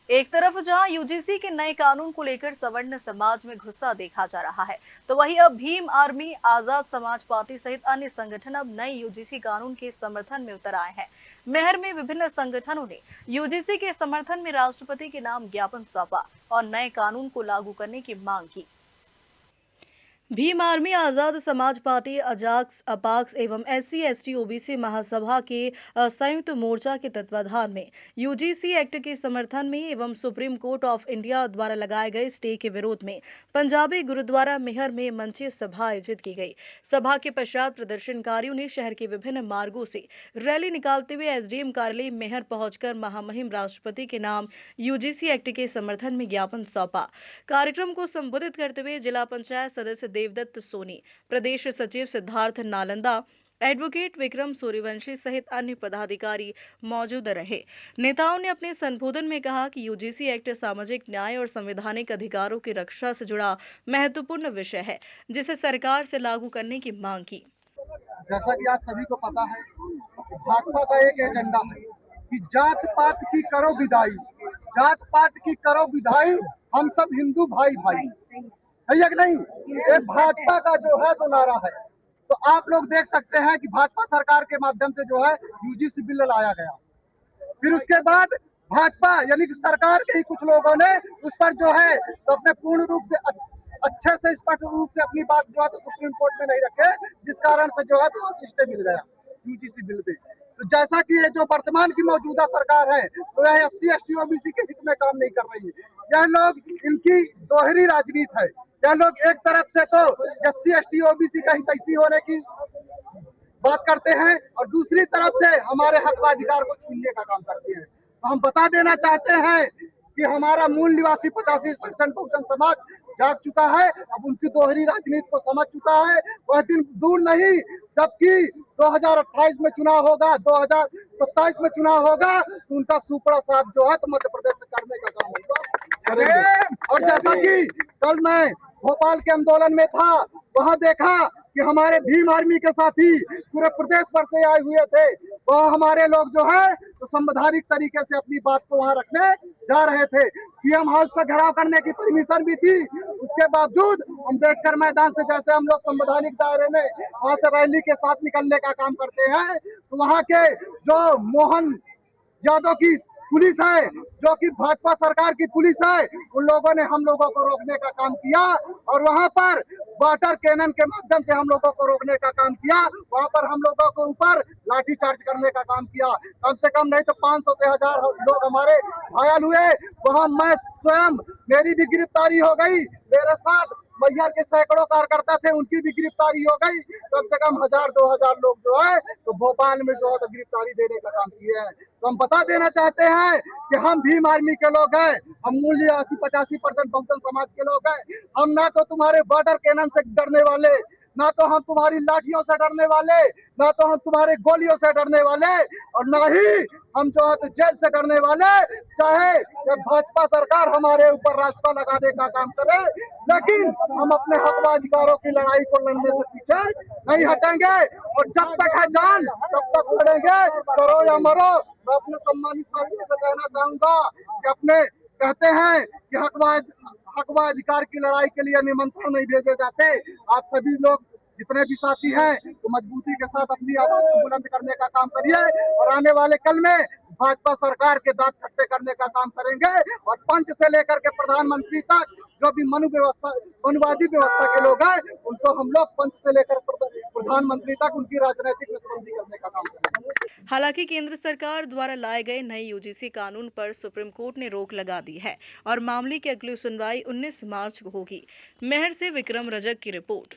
एक तरफ जहां यूजीसी के नए कानून को लेकर सवर्ण समाज में गुस्सा देखा जा रहा है, तो वहीं अब भीम आर्मी, आजाद समाज पार्टी सहित अन्य संगठन अब नए यूजीसी कानून के समर्थन में उतर आए हैं। मेहर में विभिन्न संगठनों ने यूजीसी के समर्थन में राष्ट्रपति के नाम ज्ञापन सौंपा और नए कानून को लागू करने की मांग की। भीम आर्मी, आजाद समाज पार्टी, अजाक्स, अपाक्स एवं एससी एसटी ओबीसी महासभा के संयुक्त मोर्चा के तत्वाधान में यूजीसी एक्ट के समर्थन में एवं सुप्रीम कोर्ट ऑफ इंडिया द्वारा लगाए गए स्टे के विरोध में पंजाबी गुरुद्वारा मेहर में मंची सभा आयोजित की गई। सभा के पश्चात प्रदर्शनकारियों ने शहर के विभिन्न मार्गों से रैली निकालते हुए एसडीएम कार्यालय मेहर पहुंचकर महामहिम राष्ट्रपति के नाम यूजीसी एक्ट के समर्थन में ज्ञापन सौंपा। कार्यक्रम को संबोधित करते हुए जिला पंचायत सदस्य देवदत्त सोनी, प्रदेश सचिव सिद्धार्थ नालंदा, एडवोकेट विक्रम सूर्यवंशी सहित अन्य पदाधिकारी मौजूद रहे। नेताओं ने अपने संबोधन में कहा कि यूजीसी एक्ट सामाजिक न्याय और संवैधानिक अधिकारों की रक्षा से जुड़ा महत्वपूर्ण विषय है, जिसे सरकार से लागू करने की मांग की। जैसा कि आप सभी को पता है, भाजपा का एक एजेंडा है कि जात पात की करो विदाई, जात पात की करो विदाई, हम सब हिंदू भाई भाई। सही है कि नहीं? ये भाजपा का जो है तो नारा है। तो आप लोग देख सकते हैं कि भाजपा सरकार के माध्यम से जो है यूजीसी बिल लाया गया। फिर उसके बाद भाजपा यानी कि सरकार के ही कुछ लोगों ने उस पर जो है तो अपने पूर्ण रूप से अच्छे से स्पष्ट रूप से अपनी बात जो है तो सुप्रीम कोर्ट में नहीं रखे, जिस कारण से जो है तो स्टे मिल गया यूजीसी बिल पे। तो जैसा कि ये जो वर्तमान की मौजूदा सरकार है तो यह एससी एसटी ओबीसी के हित में काम नहीं कर रही है। यह लोग, इनकी दोहरी राजनीति है। यह लोग एक तरफ से तो एससी एसटी ओबीसी का हितैषी होने की बात करते हैं और दूसरी तरफ से हमारे हक व अधिकार को छीनने का काम करते हैं। तो हम बता देना चाहते हैं कि हमारा मूल निवासी 85% बहुजन समाज जाग चुका है, अब उनकी दोहरी राजनीति को समझ चुका है। वह दिन दूर नहीं जबकि 2028 में चुनाव होगा, 2027 में चुनाव होगा, तो उनका सुपड़ा साहब जो है तो मध्य प्रदेश से करने का काम होगा करेंगे। और जैसा कि कल मैं भोपाल के आंदोलन में था, वहां देखा कि हमारे भीम आर्मी के साथी पूरे प्रदेश भर से आए हुए थे। वह हमारे लोग जो है तो संवैधानिक तरीके से अपनी बात को वहां रखने जा रहे थे। सीएम हाउस का घेराव करने की परमिशन भी थी, उसके बावजूद अम्बेडकर मैदान से जैसे हम लोग संवैधानिक दायरे में वहां से रैली के साथ निकलने का काम करते हैं, तो वहां के जो मोहन यादव की पुलिस है, जो कि भाजपा सरकार की पुलिस है, उन लोगों ने हम लोगों को रोकने का काम किया और वहां पर वाटर कैनन के माध्यम से हम लोगों को रोकने का काम किया। वहां पर हम लोगों के ऊपर लाठी चार्ज करने का काम किया। कम से कम नहीं तो 500 से 1000 लोग हमारे घायल हुए। वहां मैं स्वयं, मेरी भी गिरफ्तारी हो गई, मेरे साथ मैहर के सैकड़ों कार्यकर्ता थे, उनकी भी गिरफ्तारी हो गई। कम से कम 1000-2000 लोग जो है तो भोपाल में जो है तो गिरफ्तारी देने का काम किए हैं। तो हम बता देना चाहते हैं कि हम भीम आर्मी के लोग हैं, हम मूल्य 80-85% बहुजन समाज के लोग हैं। हम ना तो तुम्हारे बॉर्डर कैनन से डरने वाले, ना तो हम तुम्हारी लाठियों से डरने वाले, ना तो हम तुम्हारे गोलियों से डरने वाले, और ना ही हम जो है तो जेल से डरने वाले। चाहे भाजपा सरकार हमारे ऊपर रास्ता लगाने का काम करे, लेकिन हम अपने हक व अधिकारों की लड़ाई को लड़ने से पीछे नहीं हटेंगे। और जब तक है जान तब तक लड़ेंगे, करो या मरो। मैं अपने सम्मानित साथियों से कहना चाहूंगा कि अपने कहते हैं कि हक व अधिकार की लड़ाई के लिए निमंत्रण नहीं भेजे जाते। आप सभी लोग जितने भी साथी हैं तो मजबूती के साथ अपनी आवाज को बुलंद करने का काम करिए और आने वाले कल में भाजपा सरकार के दांत खट्टे करने का काम करेंगे। और पंच से लेकर के प्रधानमंत्री तक जो भी मनुवादी व्यवस्था के लोग हैं, उनको हम लोग पंच से लेकर प्रधानमंत्री तक उनकी राजनीतिक नसबंदी करने का काम करेंगे। हालांकि केंद्र सरकार द्वारा लाए गए नए यूजीसी कानून पर सुप्रीम कोर्ट ने रोक लगा दी है और मामले की अगली सुनवाई 19 मार्च को होगी। मेहर से विक्रम रजक की रिपोर्ट।